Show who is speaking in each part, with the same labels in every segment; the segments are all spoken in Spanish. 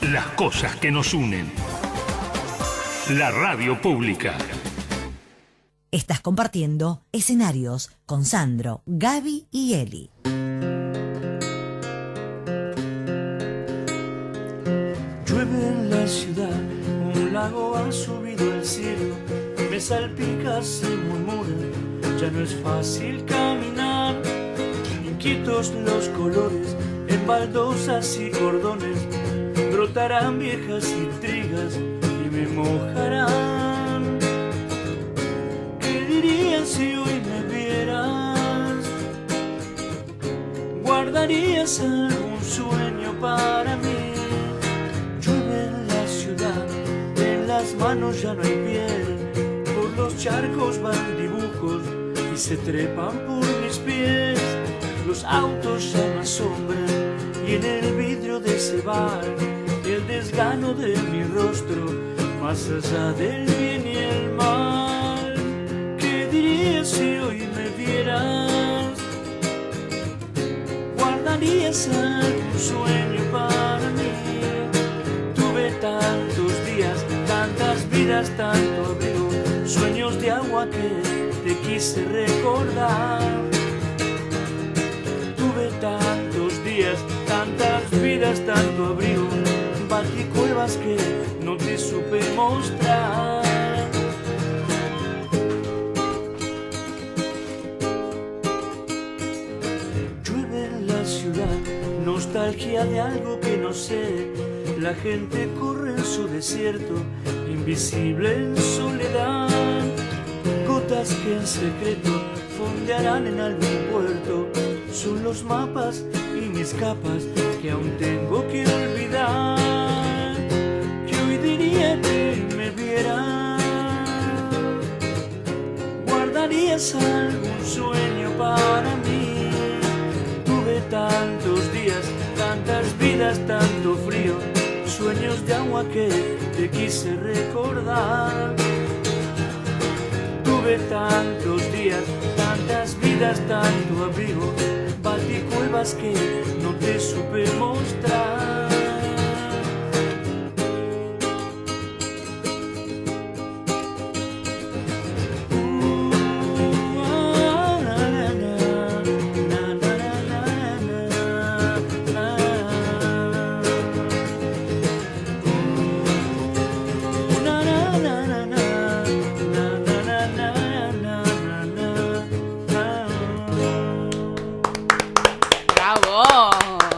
Speaker 1: Las cosas que nos unen. La radio pública.
Speaker 2: Estás compartiendo escenarios con Sandro, Gaby y Eli.
Speaker 3: Llueve en la ciudad, un lago ha subido al cielo, me salpica, se murmura, ya no es fácil caminar. Inquietos los colores, en baldosas y cordones, brotarán viejas intrigas y me mojarán. ¿Qué dirías si hoy me vieras? ¿Guardarías algún sueño para mí? Llueve en la ciudad, en las manos ya no hay piel, por los charcos van dibujos y se trepan por mis pies. Los autos ya me asombran y en el vidrio de ese bar el desgano de mi rostro, más allá del bien y el mal. ¿Qué dirías si hoy me vieras? ¿Guardarías algún sueño para mí? Tuve tantos días, tantas vidas, tanto abrigo, sueños de agua que te quise recordar. Tuve tantos días, tantas vidas, tanto abrigo, baticuevas que no te supe mostrar. Llueve en la ciudad, nostalgia de algo que no sé. La gente corre en su desierto, invisible en soledad. Gotas que en secreto fondearán en algún puerto. Son los mapas y mis capas que aún tengo que olvidar. ¿Qué hoy diría que me vieras? ¿Guardarías algún sueño para mí? Tuve tantos días, tantas vidas, tanto frío, sueños de agua que te quise recordar. Tuve tantos días, tantas vidas, tanto abrigo, baticuevas que no te supe mostrar.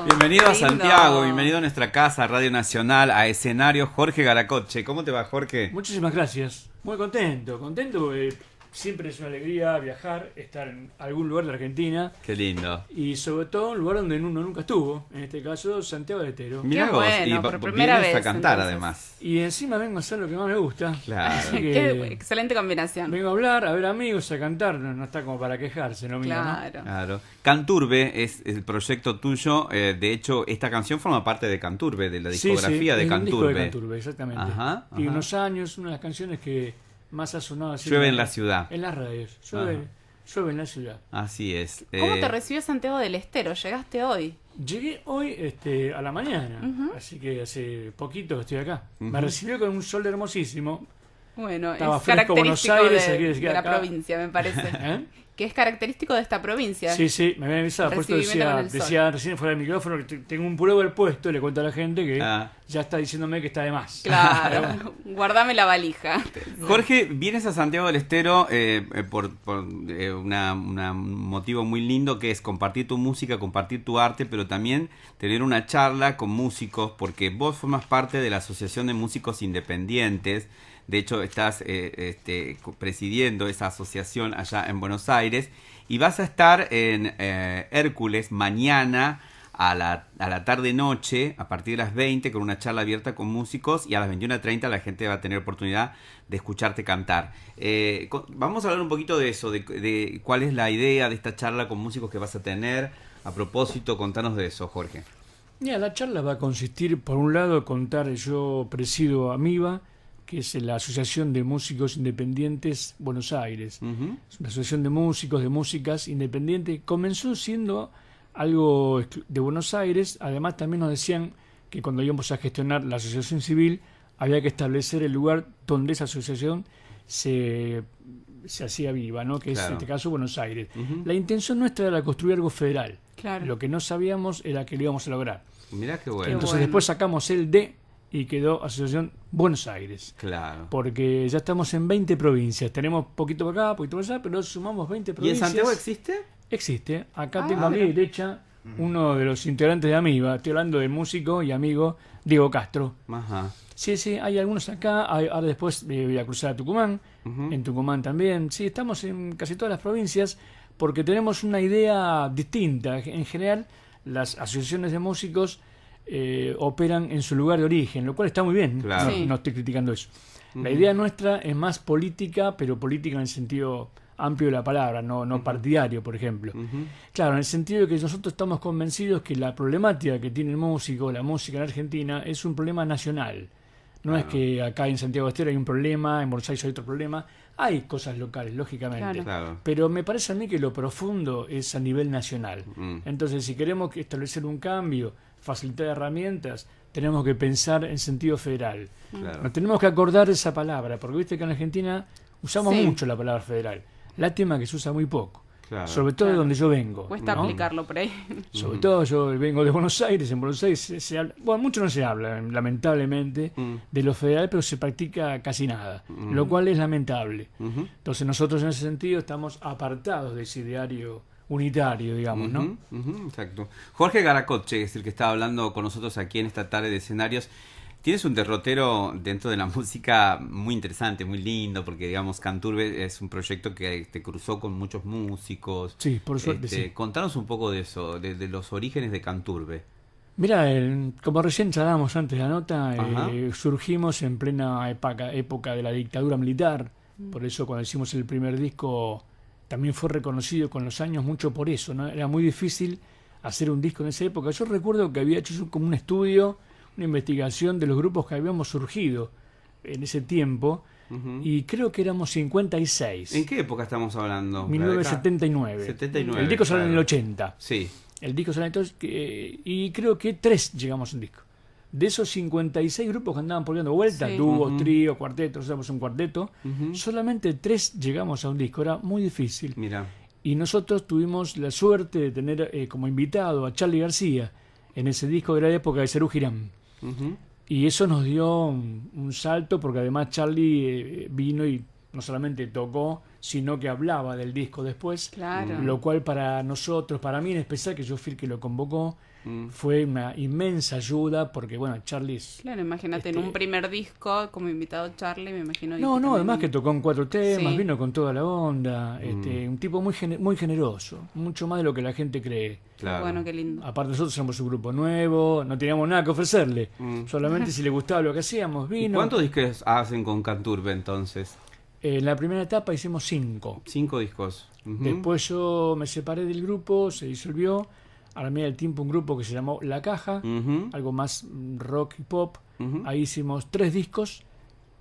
Speaker 4: Bienvenido a Santiago, bienvenido a nuestra casa, Radio Nacional, a escenario Jorge Garacoche. ¿Cómo te va, Jorge?
Speaker 3: Muchísimas gracias. Muy contento porque siempre es una alegría viajar, estar en algún lugar de Argentina.
Speaker 4: Qué lindo.
Speaker 3: Y sobre todo un lugar donde uno nunca estuvo, en este caso Santiago del Estero.
Speaker 4: Mirá vos,
Speaker 5: bueno,
Speaker 4: y
Speaker 5: por primera
Speaker 4: vienes
Speaker 5: vez,
Speaker 4: a cantar
Speaker 5: entonces.
Speaker 4: Además.
Speaker 3: Y encima vengo a hacer lo que más me gusta.
Speaker 4: Claro.
Speaker 3: Así
Speaker 5: Qué
Speaker 3: que
Speaker 5: excelente combinación.
Speaker 3: vengo a hablar, a ver amigos, a cantar. No está como para quejarse, ¿no? Mío, ¿no?
Speaker 5: Claro.
Speaker 4: Claro. Canturbe es el proyecto tuyo. De hecho, esta canción forma parte de Canturbe, de la discografía de
Speaker 3: es un disco
Speaker 4: Canturbe.
Speaker 3: de Canturbe, exactamente.
Speaker 4: Ajá,
Speaker 3: Y
Speaker 4: ajá.
Speaker 3: unos años, una de las canciones que más ha sonado así.
Speaker 4: Llueve en la ciudad.
Speaker 3: En las radios. Llueve en la ciudad.
Speaker 4: Así es.
Speaker 5: ¿Cómo te recibió Santiago del Estero? Llegaste hoy.
Speaker 3: Llegué hoy a la mañana, así que hace poquito que estoy acá. Me recibió con un sol hermosísimo.
Speaker 5: Bueno,
Speaker 3: Estaba
Speaker 5: es
Speaker 3: fresco Buenos
Speaker 5: característico
Speaker 3: Aires, aquí
Speaker 5: de,
Speaker 3: decía
Speaker 5: de la
Speaker 3: acá.
Speaker 5: provincia, me parece.
Speaker 3: ¿Eh?
Speaker 5: Que es característico de esta provincia.
Speaker 3: Sí, me habían avisado. Por esto
Speaker 5: Recibimiento con
Speaker 3: decía
Speaker 5: el sol.
Speaker 3: recién fuera del micrófono que tengo un pullover puesto y le cuento a la gente que
Speaker 4: Ah.
Speaker 3: ya está diciéndome que está de más.
Speaker 5: Claro, guardame la valija.
Speaker 4: Jorge, vienes a Santiago del Estero por un motivo muy lindo, que es compartir tu música, compartir tu arte, pero también tener una charla con músicos, porque vos formas parte de la Asociación de Músicos Independientes. De hecho, estás presidiendo esa asociación allá en Buenos Aires, y vas a estar en Hércules mañana a la tarde-noche, a partir de las 20, con una charla abierta con músicos, y a las 21:30 la gente va a tener oportunidad de escucharte cantar. Vamos a hablar un poquito de eso, de cuál es la idea de esta charla con músicos que vas a tener. A propósito, contanos de eso, Jorge.
Speaker 3: Mira, la charla va a consistir, por un lado, contar, yo presido AMIBA, que es la Asociación de Músicos Independientes Buenos Aires.
Speaker 4: Uh-huh.
Speaker 3: Es una asociación de músicos, de músicas independientes. Comenzó siendo
Speaker 6: algo de Buenos Aires. Además también nos decían que cuando íbamos a gestionar la asociación civil había que establecer el lugar donde esa asociación se hacía viva, ¿no? Que es en este caso Buenos Aires. La intención nuestra era construir algo federal.
Speaker 5: Claro.
Speaker 6: Lo que no sabíamos era que lo íbamos a lograr.
Speaker 4: Mirá qué bueno.
Speaker 6: Entonces
Speaker 5: bueno.
Speaker 6: después sacamos el D y quedó Asociación Buenos Aires.
Speaker 4: Claro.
Speaker 6: Porque ya estamos en 20 provincias. Tenemos poquito por acá, poquito por allá, pero sumamos 20
Speaker 4: ¿Y en
Speaker 6: provincias.
Speaker 4: Santiago existe?
Speaker 6: Existe. Acá tengo a mi derecha uno de los integrantes de Amiba. Estoy hablando del músico y amigo Diego Castro.
Speaker 4: Ajá.
Speaker 6: Sí, hay algunos acá. Ahora después voy a cruzar a Tucumán. En Tucumán también. Sí, estamos en casi todas las provincias porque tenemos una idea distinta. En general, las asociaciones de músicos operan en su lugar de origen, lo cual está muy bien.
Speaker 4: Claro.
Speaker 5: Sí.
Speaker 6: No estoy criticando eso. La idea nuestra es más política, pero política en el sentido amplio de la palabra, no partidario, por ejemplo. Claro, en el sentido de que nosotros estamos convencidos que la problemática que tiene el músico, la música en Argentina, es un problema nacional. No es que acá en Santiago del Estero hay un problema, en Buenos Aires hay otro problema. Hay cosas locales, lógicamente.
Speaker 4: Claro.
Speaker 6: Pero me parece a mí que lo profundo es a nivel nacional. Entonces, si queremos establecer un cambio, facilitar herramientas, tenemos que pensar en sentido federal.
Speaker 4: Claro.
Speaker 6: Nos tenemos que acordar de esa palabra, porque viste que en Argentina usamos
Speaker 5: Sí.
Speaker 6: mucho la palabra federal. Lástima que se usa muy poco.
Speaker 4: Claro.
Speaker 6: Sobre todo de
Speaker 5: Claro.
Speaker 6: donde yo vengo.
Speaker 5: Cuesta
Speaker 6: ¿no?
Speaker 5: aplicarlo por ahí.
Speaker 6: Sobre todo yo vengo de Buenos Aires. En Buenos Aires se habla, bueno, mucho no se habla, lamentablemente, de lo federal, pero se practica casi nada, lo cual es lamentable. Entonces nosotros en ese sentido estamos apartados de ese ideario unitario, digamos, ¿no?
Speaker 4: Exacto. Jorge Garacoche es el que está hablando con nosotros aquí en esta tarde de escenarios. Tienes un derrotero dentro de la música muy interesante, muy lindo, porque digamos Canturbe es un proyecto que te cruzó con muchos músicos.
Speaker 6: Sí, por suerte, sí.
Speaker 4: Contanos un poco de eso, de los orígenes de Canturbe.
Speaker 6: Mira, como recién charlábamos antes de la nota,
Speaker 4: Ajá.
Speaker 6: surgimos en plena época de la dictadura militar. Por eso cuando hicimos el primer disco también fue reconocido con los años mucho por eso, ¿no? Era muy difícil hacer un disco en esa época. Yo recuerdo que había hecho como un estudio, una investigación de los grupos que habíamos surgido en ese tiempo, y creo que éramos 56.
Speaker 4: ¿En qué época estamos hablando?
Speaker 6: 1979.
Speaker 4: 79.
Speaker 6: El disco sale en el
Speaker 4: claro.
Speaker 6: 80.
Speaker 4: Sí.
Speaker 6: El disco sale entonces, y creo que 3 llegamos a un disco. De esos 56 grupos que andaban por dando vueltas,
Speaker 5: Sí.
Speaker 6: dúo, trío, cuarteto, nosotros éramos un cuarteto, solamente 3 llegamos a un disco. Era muy difícil.
Speaker 4: Mira.
Speaker 6: Y nosotros tuvimos la suerte de tener como invitado a Charly García en ese disco de la época de Serú Girán. Y eso nos dio un salto, porque además Charly vino y no solamente tocó, sino que hablaba del disco después.
Speaker 5: Claro.
Speaker 6: Lo cual para nosotros, para mí en especial, que yo fui el que lo convocó, fue una inmensa ayuda, porque bueno, Charly es...
Speaker 5: Claro, imagínate, en un primer disco, como invitado Charly, me imagino.
Speaker 6: No,
Speaker 5: también-
Speaker 6: además que tocó en 4 temas,
Speaker 5: Sí.
Speaker 6: vino con toda la onda, un tipo muy muy generoso, mucho más de lo que la gente cree.
Speaker 4: Claro.
Speaker 5: Bueno, qué lindo.
Speaker 6: Aparte nosotros somos un grupo nuevo, no teníamos nada que ofrecerle, solamente si le gustaba lo que hacíamos,
Speaker 4: ¿Y
Speaker 6: vino.
Speaker 4: cuántos discos hacen con Canturbe entonces?
Speaker 6: En la primera etapa hicimos 5.
Speaker 4: 5 discos.
Speaker 6: Después yo me separé del grupo, se disolvió. A la medida del tiempo un grupo que se llamó La Caja, algo más rock y pop. Ahí hicimos 3 discos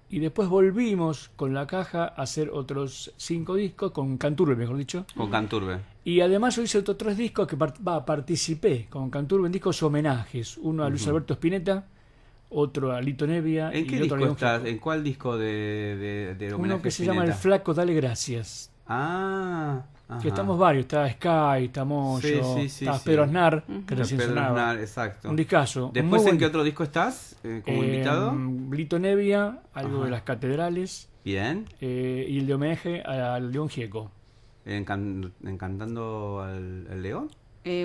Speaker 6: y después volvimos con La Caja a hacer otros 5 discos, con Canturbe mejor dicho.
Speaker 4: Con Canturbe.
Speaker 6: Y además yo hice otros 3 discos que participé con Canturbe en discos homenajes. Uno a Luis Alberto Spinetta, otro a Lito Nevia.
Speaker 4: ¿En qué
Speaker 6: y otro a
Speaker 4: disco
Speaker 6: León
Speaker 4: estás?
Speaker 6: Gieco.
Speaker 4: ¿En cuál disco de homenaje
Speaker 6: Uno que
Speaker 4: a
Speaker 6: se llama El
Speaker 4: Spinetta?
Speaker 6: Flaco Dale Gracias.
Speaker 4: Ah, ajá.
Speaker 6: Que estamos varios, está Sky, está Moyo,
Speaker 4: Sí,
Speaker 6: está
Speaker 4: sí.
Speaker 6: Pedro Aznar, que recién
Speaker 4: Pedro
Speaker 6: sonaba.
Speaker 4: Aznar, exacto.
Speaker 6: Un discazo.
Speaker 4: ¿Después
Speaker 6: muy
Speaker 4: en qué
Speaker 6: buen-
Speaker 4: otro disco estás como invitado?
Speaker 6: Lito Nevia, algo
Speaker 4: Ajá.
Speaker 6: de las catedrales,
Speaker 4: Bien.
Speaker 6: y el de homenaje al León Gieco.
Speaker 4: ¿Encantando al león?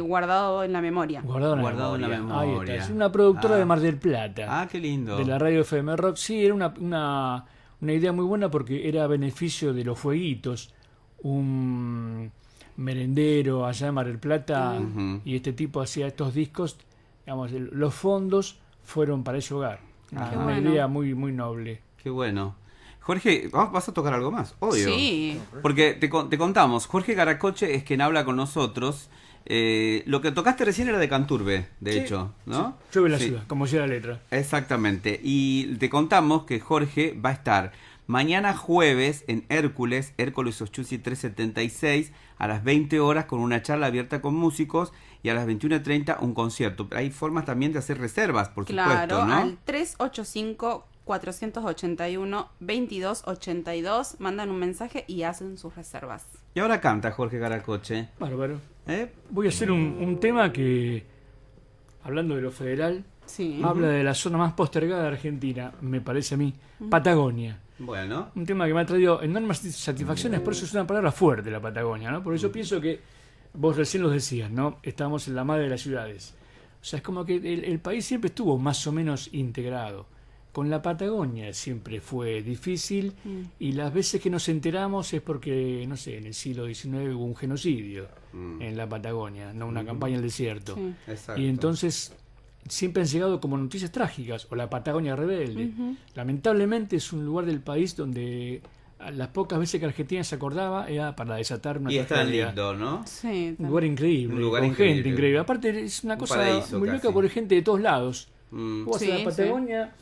Speaker 5: Guardado en la memoria.
Speaker 6: Guardado en
Speaker 4: Guardado en la
Speaker 6: Ahí
Speaker 4: memoria.
Speaker 6: está. Es una productora
Speaker 4: Ah.
Speaker 6: de Mar del Plata,
Speaker 4: Ah, qué lindo.
Speaker 6: de la radio FM Rock. Sí, era una idea muy buena porque era a beneficio de los fueguitos. Un merendero allá en Mar del Plata, y este tipo hacía estos discos. Digamos, los fondos fueron para ese hogar.
Speaker 4: Ah.
Speaker 5: Qué
Speaker 6: Una
Speaker 5: bueno.
Speaker 6: idea muy, muy noble.
Speaker 4: Qué bueno. Jorge, ¿vas a tocar algo más? Obvio.
Speaker 5: Sí.
Speaker 4: Porque te contamos, Jorge Garacoche es quien habla con nosotros. Lo que tocaste recién era de Canturbe, de
Speaker 6: Sí,
Speaker 4: hecho, ¿no?
Speaker 6: Llueve la
Speaker 4: Sí.
Speaker 6: ciudad, como decía la letra.
Speaker 4: Exactamente. Y te contamos que Jorge va a estar Mañana jueves en Hércules 876, a las 20 horas con una charla abierta con músicos y a las 21:30 un concierto. Hay formas también de hacer reservas, por supuesto, ¿no?
Speaker 5: Al 385-481-2282 mandan un mensaje y hacen sus reservas.
Speaker 4: Y ahora canta Jorge Garacoche.
Speaker 6: Bárbaro. Voy a hacer un tema que, hablando de lo federal,
Speaker 5: Sí.
Speaker 6: habla de la zona más postergada de Argentina, me parece a mí, Patagonia.
Speaker 4: Bueno.
Speaker 6: Un tema que me ha traído enormes satisfacciones, por eso es una palabra fuerte la Patagonia, ¿no? Por eso pienso que, vos recién lo decías, ¿no? Estamos en la madre de las ciudades. O sea, es como que el país siempre estuvo más o menos integrado. Con la Patagonia siempre fue difícil y las veces que nos enteramos es porque, no sé, en el siglo XIX hubo un genocidio en la Patagonia, no una campaña en el desierto.
Speaker 5: Sí.
Speaker 4: Exacto.
Speaker 6: Y entonces siempre han llegado como noticias trágicas, o la Patagonia rebelde. Lamentablemente es un lugar del país donde a las pocas veces que Argentina se acordaba era para desatar una
Speaker 4: Y es tan
Speaker 6: tragedia.
Speaker 4: lindo, ¿no?
Speaker 5: Sí,
Speaker 6: Un lugar increíble,
Speaker 4: Un lugar
Speaker 6: con
Speaker 4: increíble.
Speaker 6: gente increíble. Aparte es una cosa
Speaker 4: paraíso
Speaker 6: muy
Speaker 4: casi.
Speaker 6: loca porque hay gente de todos lados.
Speaker 4: Mm.
Speaker 6: Vos vas
Speaker 5: Sí,
Speaker 6: a la Patagonia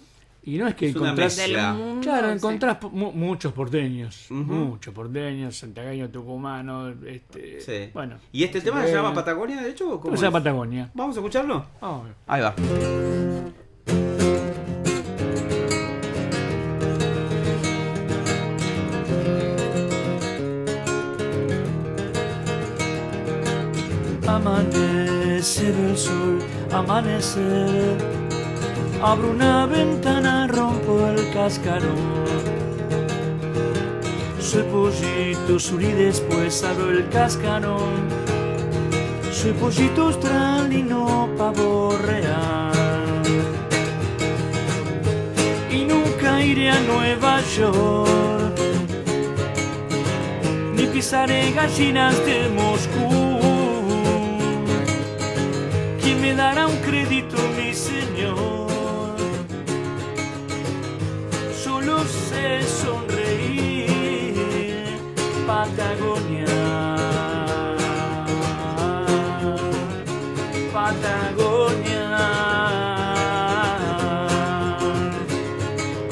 Speaker 6: y no es que
Speaker 4: Es una
Speaker 6: encontrás...
Speaker 4: mezcla.
Speaker 5: del mundo.
Speaker 6: Claro,
Speaker 5: sí.
Speaker 6: encontrás muchos porteños,
Speaker 4: Ujú.
Speaker 6: muchos porteños, santiagueños, tucumanos,
Speaker 4: Sí.
Speaker 6: bueno.
Speaker 4: ¿Y este tema se llama
Speaker 6: chilenos.
Speaker 4: Patagonia, de hecho? ¿O cómo
Speaker 6: ¿Cómo se llama
Speaker 4: es?
Speaker 6: Patagonia?
Speaker 4: ¿Vamos a escucharlo?
Speaker 6: Ah,
Speaker 4: Ahí va.
Speaker 3: Amanecer el sol, amanecer. Abro una ventana, rompo el cascarón. Soy pollito sur y después abro el cascarón. Soy pollito austral y no pavo real. Y nunca iré a Nueva York, ni pisaré gallinas de Moscú. ¿Quién me dará un crédito, mi señor? Solo sé sonreír, Patagonia, Patagonia.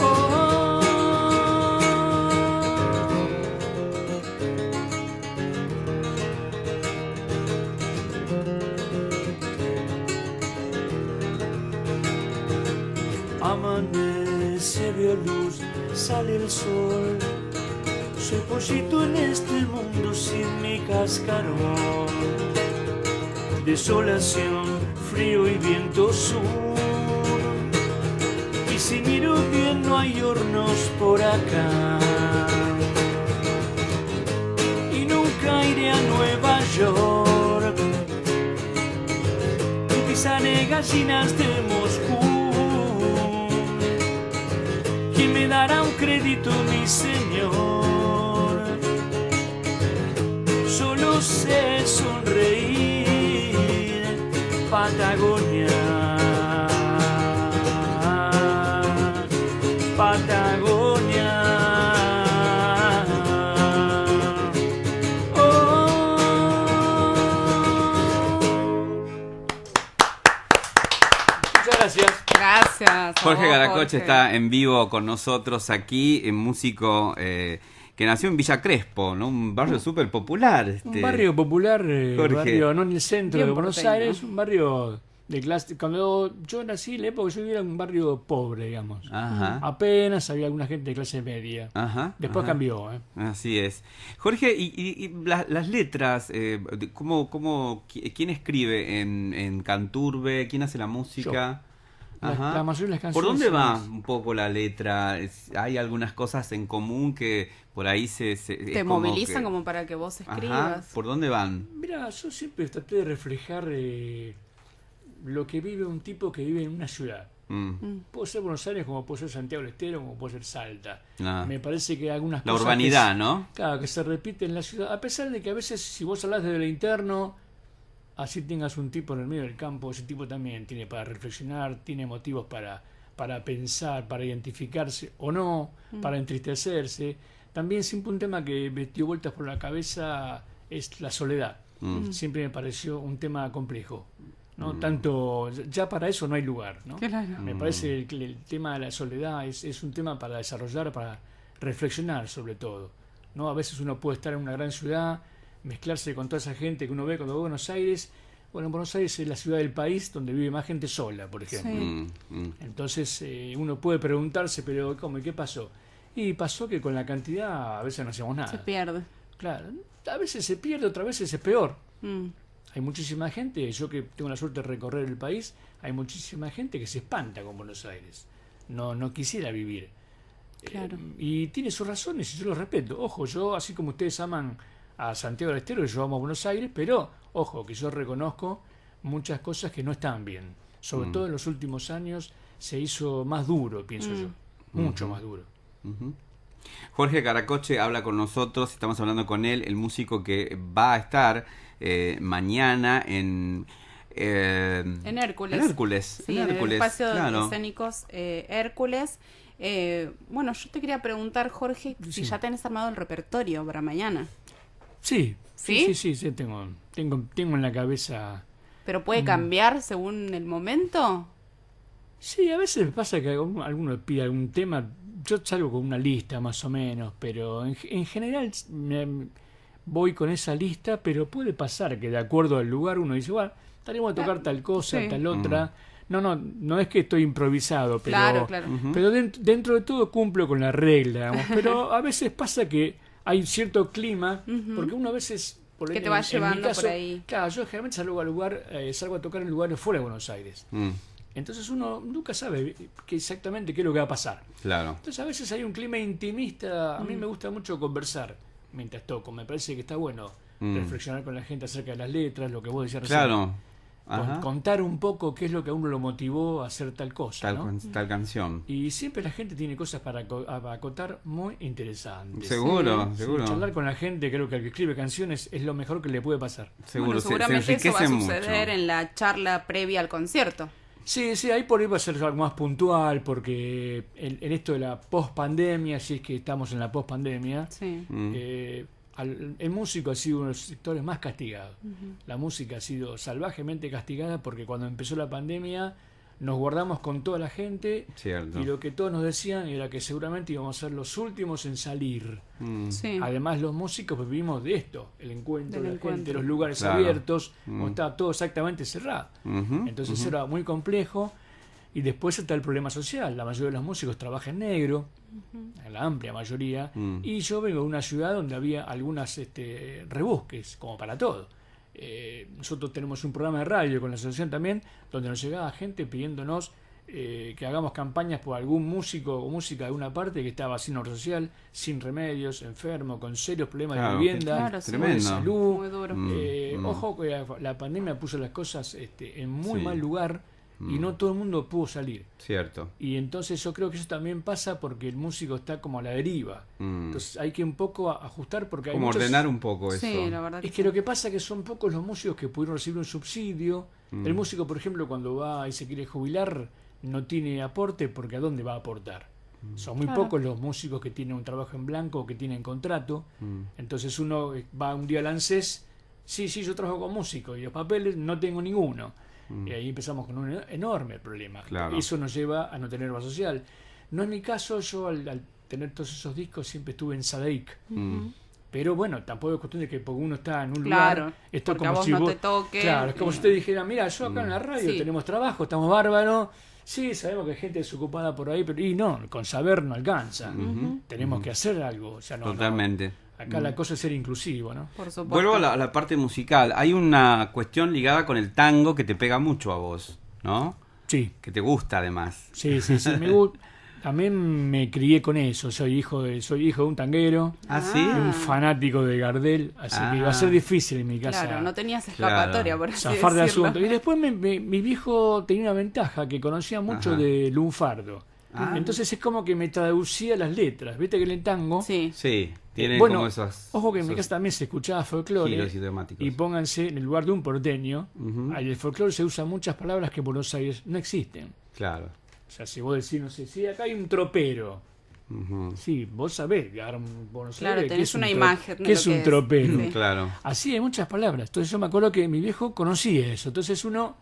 Speaker 3: Oh. Amanece, veo luz, sale el sol. Soy pollito en este mundo sin mi cascarón. Desolación, frío y viento sur. Y si miro bien no hay hornos por acá. Y nunca iré a Nueva York, ni pisaré gallinas de Moscú. ¿Quién me dará un crédito, mi señor? Solo sé sonreír, Patagonia, Patagonia. Oh.
Speaker 6: muchas gracias.
Speaker 5: Gracias. a
Speaker 4: Jorge
Speaker 5: vos,
Speaker 4: Garacoche
Speaker 5: Jorge.
Speaker 4: está en vivo con nosotros aquí, músico que nació en Villa Crespo, ¿no? Un barrio súper popular.
Speaker 6: Un barrio popular,
Speaker 4: Jorge.
Speaker 6: barrio no en el centro
Speaker 5: Bien
Speaker 6: de Buenos
Speaker 5: porteño.
Speaker 6: Aires, un barrio de clase. Cuando yo nací, en la época que yo vivía, era un barrio pobre, digamos.
Speaker 4: Ajá.
Speaker 6: Apenas había alguna gente de clase media.
Speaker 4: Ajá.
Speaker 6: Después
Speaker 4: ajá.
Speaker 6: cambió, ¿eh?
Speaker 4: Así es. Jorge, y las letras, ¿quién escribe en Canturbe? ¿Quién hace la música?
Speaker 6: La mayoría de las canciones.
Speaker 4: ¿Por dónde
Speaker 6: son-
Speaker 4: va un poco la letra? ¿Hay algunas cosas en común que por ahí
Speaker 5: Te movilizan como para que vos
Speaker 4: Ajá.
Speaker 5: escribas.
Speaker 4: ¿Por dónde van?
Speaker 6: Mira, yo siempre traté de reflejar lo que vive un tipo que vive en una ciudad. Puede ser Buenos Aires, como puede ser Santiago del Estero, como puede ser Salta.
Speaker 4: Ah.
Speaker 6: Me parece que hay algunas
Speaker 4: La
Speaker 6: cosas.
Speaker 4: urbanidad, ¿no?
Speaker 6: Claro, que se repiten en la ciudad. A pesar de que a veces, si vos hablas desde lo interno, así tengas un tipo en el medio del campo, ese tipo también tiene para reflexionar, tiene motivos para pensar, para identificarse o no, para entristecerse. También siempre un tema que me dio vueltas por la cabeza es la soledad. Siempre me pareció un tema complejo. ¿No? Tanto, ya para eso no hay lugar, ¿no?
Speaker 5: Claro.
Speaker 6: Me parece que el tema de la soledad es un tema para desarrollar, reflexionar sobre todo, ¿no? A veces uno puede estar en una gran ciudad, mezclarse con toda esa gente que uno ve cuando va a Buenos Aires. Bueno, Buenos Aires es la ciudad del país donde vive más gente sola, por ejemplo.
Speaker 5: Sí.
Speaker 6: Entonces uno puede preguntarse, pero ¿cómo? ¿Y qué pasó? Y pasó que con la cantidad a veces no hacemos nada.
Speaker 5: Se pierde.
Speaker 6: Claro, a veces se pierde, otras veces es peor.
Speaker 5: Mm.
Speaker 6: Hay muchísima gente, yo que tengo la suerte de recorrer el país, hay muchísima gente que se espanta con Buenos Aires. No quisiera vivir.
Speaker 5: Claro.
Speaker 6: Y tiene sus razones y yo los respeto. Ojo, yo, así como ustedes aman a Santiago del Estero, yo amo a Buenos Aires, pero ojo, que yo reconozco muchas cosas que no están bien. Sobre todo en los últimos años se hizo más duro, pienso yo. Mucho más duro.
Speaker 4: Jorge Caracoche habla con nosotros, estamos hablando con él, el músico que va a estar mañana en
Speaker 5: Hércules.
Speaker 4: En Hércules.
Speaker 5: Sí,
Speaker 4: en
Speaker 5: en
Speaker 4: Hércules,
Speaker 5: el espacio
Speaker 4: claro.
Speaker 5: escénicos Hércules. Bueno, yo te quería preguntar, Jorge, si
Speaker 6: Sí.
Speaker 5: ya tenés armado el repertorio para mañana.
Speaker 6: Sí,
Speaker 5: ¿Sí?
Speaker 6: sí, tengo en la cabeza.
Speaker 5: ¿Pero puede cambiar según el momento?
Speaker 6: Sí, a veces pasa que alguno pide algún tema, yo salgo con una lista más o menos, pero en general voy con esa lista, pero puede pasar que de acuerdo al lugar uno dice, bueno, estaremos a tocar tal cosa,
Speaker 5: sí.
Speaker 6: tal otra. No es que estoy improvisado, pero,
Speaker 5: Claro, claro.
Speaker 6: pero dentro de todo cumplo con la regla, digamos. Pero a veces pasa que hay cierto clima, porque uno a veces...
Speaker 5: Que te va llevando por ahí.
Speaker 6: Claro, yo generalmente salgo a tocar en lugares fuera de Buenos Aires.
Speaker 4: Mm,
Speaker 6: Entonces uno nunca sabe exactamente qué es lo que va a pasar.
Speaker 4: claro.
Speaker 6: Entonces a veces hay un clima intimista. A mí me gusta mucho conversar mientras toco. Me parece que está bueno reflexionar con la gente acerca de las letras, lo que vos decías recién.
Speaker 4: Claro. Ajá.
Speaker 6: Contar un poco qué es lo que a uno lo motivó a hacer tal cosa. ¿no?
Speaker 4: Tal canción.
Speaker 6: Y siempre la gente tiene cosas para acotar muy interesantes.
Speaker 4: Seguro,
Speaker 6: Sí,
Speaker 4: seguro.
Speaker 6: charlar con la gente, creo que al que escribe canciones es lo mejor que le puede pasar.
Speaker 4: Seguro,
Speaker 5: Bueno,
Speaker 4: se
Speaker 5: seguramente eso va a
Speaker 4: enriquece
Speaker 5: suceder
Speaker 4: mucho.
Speaker 5: en la charla previa al concierto.
Speaker 6: Sí, ahí por ahí va a ser algo más puntual, porque en esto de la post-pandemia, si es que estamos en la post-pandemia,
Speaker 5: Sí.
Speaker 6: el músico ha sido uno de los sectores más castigados. La música ha sido salvajemente castigada porque cuando empezó la pandemia nos guardamos con toda la gente
Speaker 4: Cierto.
Speaker 6: y lo que todos nos decían era que seguramente íbamos a ser los últimos en salir.
Speaker 5: Sí.
Speaker 6: Además los músicos vivimos de esto, el encuentro
Speaker 5: Del
Speaker 6: de la gente,
Speaker 5: encuentro.
Speaker 6: los lugares
Speaker 4: Claro.
Speaker 6: abiertos, como estaba todo exactamente cerrado.
Speaker 4: Ujú,
Speaker 6: Entonces
Speaker 4: ujú.
Speaker 6: era muy complejo. Y después está el problema social. La mayoría de los músicos trabaja en negro, la amplia mayoría. Y yo vengo de una ciudad donde había algunas rebusques, como para todo. Nosotros tenemos un programa de radio con la asociación también, donde nos llegaba gente pidiéndonos que hagamos campañas por algún músico o música de una parte que estaba sin obra social, sin remedios, enfermo, con serios problemas
Speaker 4: Claro,
Speaker 6: de vivienda,
Speaker 5: claro, sí.
Speaker 6: de
Speaker 4: Tremendo.
Speaker 6: salud.
Speaker 5: Muy duro.
Speaker 6: Ojo que la pandemia puso las cosas en muy mal lugar y no todo el mundo pudo salir.
Speaker 4: Cierto.
Speaker 6: Y entonces yo creo que eso también pasa porque el músico está como a la deriva. Entonces hay que un poco ajustar porque hay
Speaker 4: Como
Speaker 6: muchos...
Speaker 4: ordenar un poco eso.
Speaker 5: Sí, la verdad
Speaker 6: Es
Speaker 5: que
Speaker 6: que lo que pasa es que son pocos los músicos que pudieron recibir un subsidio. El músico, por ejemplo, cuando va y se quiere jubilar, no tiene aporte porque ¿a dónde va a aportar? Son muy
Speaker 5: Claro.
Speaker 6: pocos los músicos que tienen un trabajo en blanco o que tienen contrato. Entonces uno va un día al ANSES, sí, yo trabajo con músico y los papeles no tengo ninguno. Y ahí empezamos con un enorme problema.
Speaker 4: Claro.
Speaker 6: Eso nos lleva a no tener obra social. No es mi caso, yo al tener todos esos discos siempre estuve en SADEIC. Pero bueno, tampoco es cuestión de que porque uno está en un
Speaker 5: Claro,
Speaker 6: lugar, esto es
Speaker 5: porque a
Speaker 6: como
Speaker 5: vos
Speaker 6: si
Speaker 5: no
Speaker 6: vos,
Speaker 5: te toque.
Speaker 6: claro, es como si usted dijera, mira, yo acá en la radio
Speaker 5: Sí.
Speaker 6: tenemos trabajo, estamos bárbaros, sí, sabemos que hay gente desocupada por ahí, pero y no, con saber no alcanza, tenemos que hacer algo, o sea, no,
Speaker 4: Totalmente.
Speaker 6: acá la cosa es ser inclusivo, ¿no?
Speaker 5: Por supuesto.
Speaker 4: Vuelvo a la parte musical. Hay una cuestión ligada con el tango que te pega mucho a vos, ¿no?
Speaker 6: Sí,
Speaker 4: Que te gusta además.
Speaker 6: sí, me gusta. También me crié con eso, soy hijo de un tanguero,
Speaker 4: ¿Ah, sí?
Speaker 6: y un fanático de Gardel, así que iba a ser difícil en mi casa.
Speaker 5: Claro, no tenías escapatoria,
Speaker 4: Claro.
Speaker 5: por así
Speaker 6: Zafar del
Speaker 5: decirlo.
Speaker 6: asunto. Y después mi viejo tenía una ventaja, que conocía mucho
Speaker 4: Ajá.
Speaker 6: de lunfardo.
Speaker 4: Ah.
Speaker 6: Entonces es como que me traducía las letras. Viste que en el tango...
Speaker 5: Sí.
Speaker 4: Sí, tienen
Speaker 6: bueno,
Speaker 4: como esos...
Speaker 6: ojo que en mi
Speaker 4: esos
Speaker 6: casa también se escuchaba folclore.
Speaker 4: giros idiomáticos.
Speaker 6: Y pónganse en el lugar de un porteño. Ahí el folclore se usa muchas palabras que en Buenos Aires no existen.
Speaker 4: Claro.
Speaker 6: O sea, si vos decís, no sé, si acá hay un tropero.
Speaker 4: Ujú.
Speaker 6: Sí, vos sabés que ahora en Buenos
Speaker 5: Claro,
Speaker 6: Aires, ¿qué
Speaker 5: tenés
Speaker 6: es un
Speaker 5: una
Speaker 6: tro-
Speaker 5: imagen de
Speaker 6: ¿qué
Speaker 5: lo
Speaker 6: es
Speaker 5: que
Speaker 6: un
Speaker 5: es?
Speaker 6: tropero?
Speaker 5: Sí.
Speaker 4: Claro.
Speaker 6: Así hay muchas palabras. Entonces yo me acuerdo que mi viejo conocía eso. Entonces uno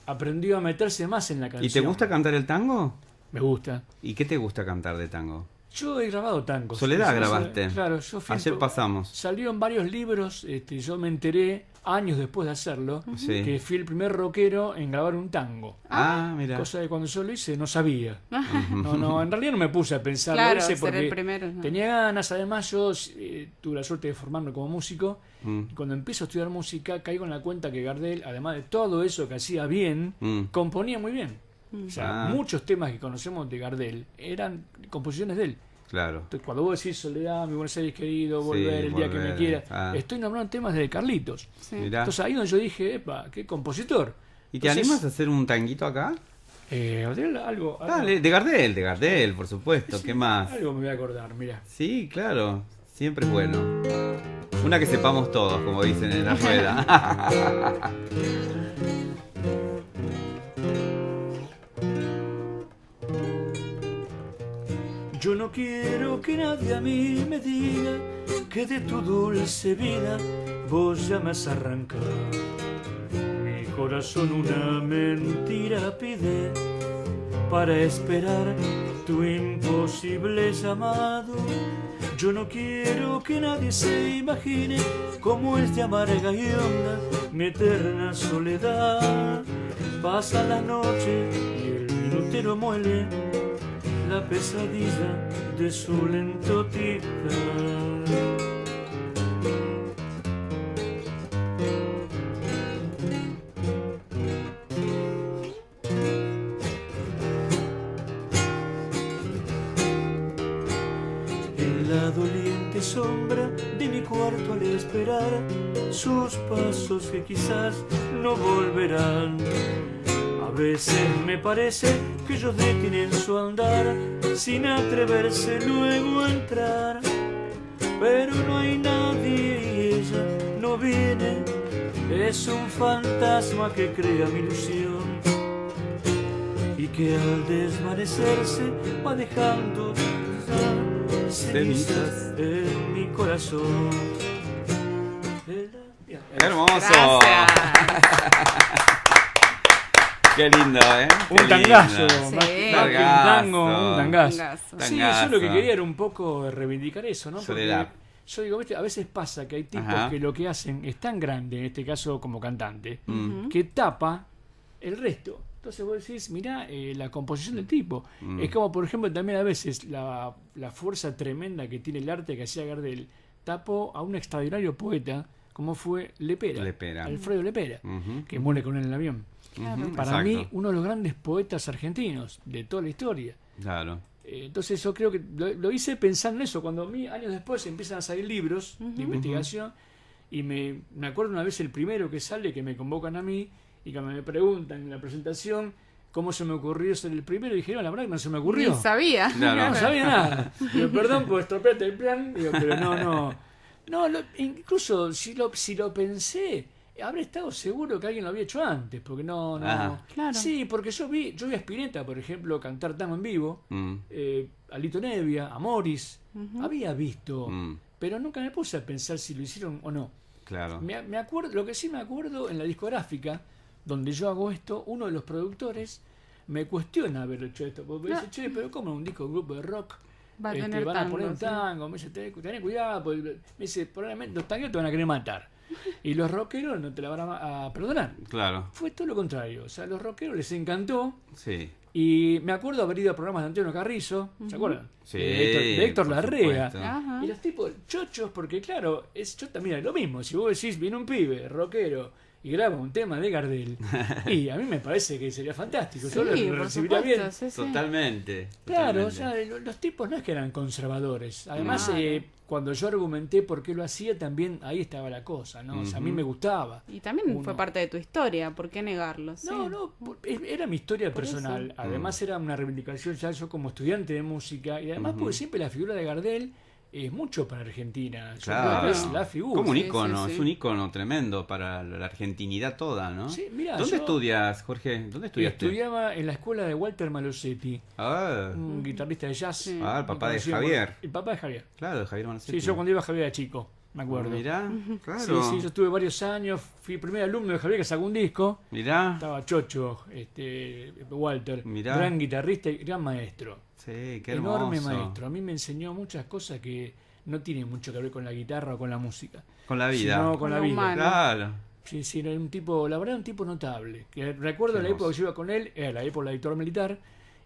Speaker 6: aprendió a meterse más en la canción.
Speaker 4: ¿Y te gusta cantar el tango?
Speaker 6: Me gusta.
Speaker 4: ¿Y qué te gusta cantar de tango?
Speaker 6: Yo he grabado tangos.
Speaker 4: Soledad
Speaker 6: Sí,
Speaker 4: grabaste.
Speaker 6: Claro, yo fui.
Speaker 4: Ayer pasamos.
Speaker 6: Salió en varios libros, yo me enteré años después de hacerlo,
Speaker 4: Sí.
Speaker 6: que fui el primer rockero en grabar un tango.
Speaker 4: Mira.
Speaker 6: Cosa que cuando yo lo hice no sabía. No, en realidad no me puse a pensar,
Speaker 5: Claro,
Speaker 6: lo hice
Speaker 5: ser
Speaker 6: porque
Speaker 5: el primero, ¿no?
Speaker 6: tenía ganas. Además yo tuve la suerte de formarme como músico.
Speaker 4: Mm.
Speaker 6: Y cuando empiezo a estudiar música caigo en la cuenta que Gardel, además de todo eso que hacía bien, componía muy bien. O sea, muchos temas que conocemos de Gardel eran composiciones de él.
Speaker 4: Claro.
Speaker 6: Entonces, cuando vos decís Soledad, mi Buenos Aires querido, volver, el día que me
Speaker 4: Volver,
Speaker 6: quiera, estoy nombrando temas de Carlitos.
Speaker 5: Sí.
Speaker 4: Mirá.
Speaker 6: Entonces ahí donde yo dije, epa, qué compositor.
Speaker 4: ¿Y te
Speaker 6: Entonces,
Speaker 4: animas a hacer un tanguito acá?
Speaker 6: Algo,
Speaker 4: Dale, de Gardel, por supuesto.
Speaker 6: sí,
Speaker 4: ¿Qué más?
Speaker 6: algo me voy a acordar, mira.
Speaker 4: Sí, claro. Siempre es bueno. Una que sepamos todos, como dicen en la rueda.
Speaker 3: Yo no quiero que nadie a mí me diga que de tu dulce vida vos ya me has arrancado. Mi corazón una mentira pide para esperar tu imposible llamado. Yo no quiero que nadie se imagine cómo es de amarga y honda mi eterna soledad. Pasa la noche y el minutero muele la pesadilla de su lento tic-tac. En la doliente sombra de mi cuarto al esperar sus pasos que quizás no volverán. A veces me parece que ellos detienen su andar sin atreverse luego a entrar. Pero no hay nadie y ella no viene. Es un fantasma que crea mi ilusión y que al desvanecerse va dejando cenizas en mi corazón.
Speaker 4: Hermoso.
Speaker 5: Gracias.
Speaker 4: Qué lindo, ¿eh? Qué
Speaker 6: Un tangazo,
Speaker 4: lindo.
Speaker 6: más
Speaker 5: Sí.
Speaker 6: que un tango, un tangazo.
Speaker 5: Tangazo.
Speaker 6: Sí,
Speaker 4: Tangazo.
Speaker 6: yo lo que quería era un poco reivindicar eso, ¿no? Porque
Speaker 4: Soledad.
Speaker 6: yo digo, ¿viste? A veces pasa que hay tipos
Speaker 4: Ajá.
Speaker 6: que lo que hacen es tan grande, en este caso como cantante,
Speaker 4: Mm.
Speaker 6: que tapa el resto. Entonces vos decís, mirá la composición del tipo. Es como, por ejemplo, también a veces la fuerza tremenda que tiene el arte que hacía Gardel tapó a un extraordinario poeta como fue Lepera.
Speaker 4: Lepera.
Speaker 6: Alfredo Lepera,
Speaker 4: Ujú.
Speaker 6: que muere con él en el avión.
Speaker 4: Ujú,
Speaker 6: Para
Speaker 4: exacto.
Speaker 6: mí, uno de los grandes poetas argentinos de toda la historia.
Speaker 4: Claro.
Speaker 6: Entonces yo creo que lo hice pensando en eso. Cuando a mí, años después, empiezan a salir libros de investigación, y me acuerdo una vez el primero que sale, que me convocan a mí, y cuando me preguntan en la presentación cómo se me ocurrió ser el primero, dije, no, la verdad que no se me ocurrió.
Speaker 5: Ni sabía.
Speaker 4: Claro.
Speaker 6: No sabía nada. Digo, perdón por estropearte el plan. Digo, pero no. Incluso si lo pensé, habré estado seguro que alguien lo había hecho antes, porque no.
Speaker 5: Claro.
Speaker 6: Sí, porque yo vi a Spinetta, por ejemplo, cantar tango en vivo,
Speaker 4: Mm.
Speaker 6: a Lito Nebbia, a Morris, había visto,
Speaker 4: Mm.
Speaker 6: pero nunca me puse a pensar si lo hicieron o no.
Speaker 4: Claro.
Speaker 6: Me acuerdo, lo que sí me acuerdo en la discográfica, donde yo hago esto, uno de los productores me cuestiona haber hecho esto, porque me dice, che, pero ¿cómo un disco de un grupo de rock?
Speaker 5: Va a tener
Speaker 6: van a poner un
Speaker 5: tango, sí.
Speaker 6: tango, me dice, ten cuidado, porque me dice, probablemente los tangueros te van a querer matar. Y los rockeros no te la van a perdonar.
Speaker 4: Claro.
Speaker 6: Fue todo lo contrario. O sea, a los rockeros les encantó.
Speaker 4: Sí.
Speaker 6: Y me acuerdo haber ido a programas de Antonio Carrizo, ¿se acuerdan?
Speaker 4: Sí,
Speaker 6: De Héctor
Speaker 4: por
Speaker 6: Larrea.
Speaker 4: supuesto.
Speaker 5: Ajá.
Speaker 6: Y los tipos chochos, porque claro, yo también es lo mismo. Si vos decís, viene un pibe rockero y graba un tema de Gardel, y a mí me parece que sería fantástico. Yo lo
Speaker 5: Sí, por
Speaker 6: recibiría
Speaker 5: supuesto,
Speaker 6: bien.
Speaker 5: sí, sí.
Speaker 4: Totalmente.
Speaker 6: Claro, o
Speaker 4: totalmente.
Speaker 6: sea, los tipos no es que eran conservadores. Además,
Speaker 5: Claro.
Speaker 6: cuando yo argumenté por qué lo hacía, también ahí estaba la cosa, ¿no? O sea, a mí me gustaba.
Speaker 5: Y también
Speaker 6: Uno.
Speaker 5: fue parte de tu historia, ¿por qué negarlo? Sí.
Speaker 6: No, era mi historia
Speaker 5: Por
Speaker 6: personal.
Speaker 5: eso.
Speaker 6: Además era una reivindicación ya yo como estudiante de música. Y además porque siempre la figura de Gardel es mucho para Argentina. Yo creo
Speaker 4: Claro.
Speaker 6: que es la figura.
Speaker 4: Como un
Speaker 5: Sí,
Speaker 4: ícono,
Speaker 5: sí, sí.
Speaker 4: es un ícono tremendo para la argentinidad toda, ¿no?
Speaker 6: Sí, mirá,
Speaker 4: ¿Dónde
Speaker 6: yo-
Speaker 4: estudias, Jorge? ¿Dónde estudiaste?
Speaker 6: Estudiaba en la escuela de Walter Malosetti,
Speaker 4: Ah,
Speaker 6: un guitarrista de jazz.
Speaker 5: Sí.
Speaker 4: el papá de
Speaker 6: conocido
Speaker 4: Javier.
Speaker 6: El papá de Javier.
Speaker 4: Claro, de Javier Manosetti.
Speaker 6: Sí, yo cuando iba a Javier era chico. me acuerdo.
Speaker 4: Mirá, claro.
Speaker 6: Sí, sí, yo estuve varios años, fui primer alumno de Javier que sacó un disco.
Speaker 4: Mirá.
Speaker 6: Estaba Chocho, Walter,
Speaker 4: Mirá.
Speaker 6: gran guitarrista y gran maestro.
Speaker 4: Sí, qué hermoso.
Speaker 6: Enorme maestro. A mí me enseñó muchas cosas que no tienen mucho que ver con la guitarra o con la música.
Speaker 4: Con la vida.
Speaker 6: Sino con la
Speaker 5: Con lo
Speaker 6: vida.
Speaker 5: humano.
Speaker 4: Claro.
Speaker 6: Sí, sí, era un tipo, la verdad, un tipo notable. Que recuerdo
Speaker 4: Qué
Speaker 6: la época
Speaker 4: hermoso.
Speaker 6: que yo iba con él, era la época de la dictadura militar,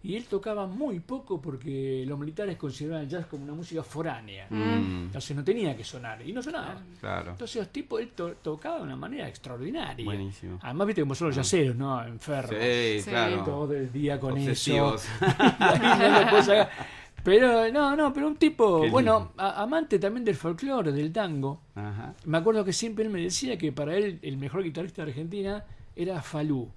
Speaker 6: y él tocaba muy poco porque los militares consideraban el jazz como una música foránea. Entonces no tenía que sonar, y no sonaba.
Speaker 4: Claro.
Speaker 6: Entonces los tipos, él tocaba de una manera extraordinaria.
Speaker 4: Buenísimo.
Speaker 6: Además, viste como son los yaceros, ¿no? Enfermos.
Speaker 4: Sí,
Speaker 5: Sí.
Speaker 4: claro.
Speaker 6: Todo el día con
Speaker 4: Obsesivos.
Speaker 6: eso. Y ahí no lo puedo sacar. Pero pero un tipo,
Speaker 4: Qué
Speaker 6: bueno, amante también del folclore, del tango.
Speaker 4: Ajá.
Speaker 6: Me acuerdo que siempre él me decía que para él el mejor guitarrista de Argentina era Falú.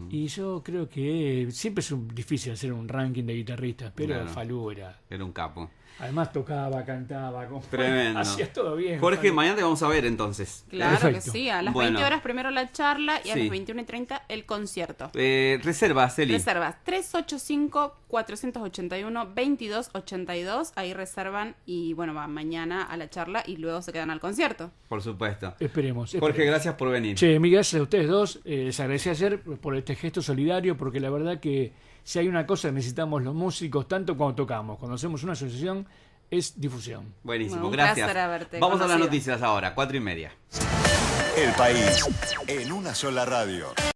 Speaker 6: Y yo creo que siempre es difícil hacer un ranking de guitarristas, pero
Speaker 4: Claro.
Speaker 6: Falú era.
Speaker 4: Era un capo.
Speaker 6: Además tocaba, cantaba,
Speaker 4: Tremendo.
Speaker 6: hacía todo bien.
Speaker 4: Jorge,
Speaker 6: Falú.
Speaker 4: mañana te vamos a ver entonces.
Speaker 5: Claro
Speaker 6: Perfecto.
Speaker 5: que sí, a las
Speaker 4: Bueno.
Speaker 5: 20 horas primero la charla y a
Speaker 4: Sí.
Speaker 5: las 21:30 el concierto.
Speaker 4: Reserva, Celi.
Speaker 5: Reservas 385-481-2282, ahí reservan y bueno, van mañana a la charla y luego se quedan al concierto.
Speaker 4: Por supuesto.
Speaker 6: Esperemos.
Speaker 4: Jorge, gracias por venir.
Speaker 6: Che, mil gracias a ustedes dos. Les agradecí ayer por este gesto solidario, porque la verdad que si hay una cosa que necesitamos los músicos, tanto cuando tocamos, cuando hacemos una asociación, es difusión.
Speaker 4: Buenísimo,
Speaker 5: Bueno, un
Speaker 4: gracias.
Speaker 5: placer haberte
Speaker 4: Vamos a las
Speaker 5: conocido.
Speaker 4: noticias ahora, 4:30.
Speaker 7: El país en una sola radio.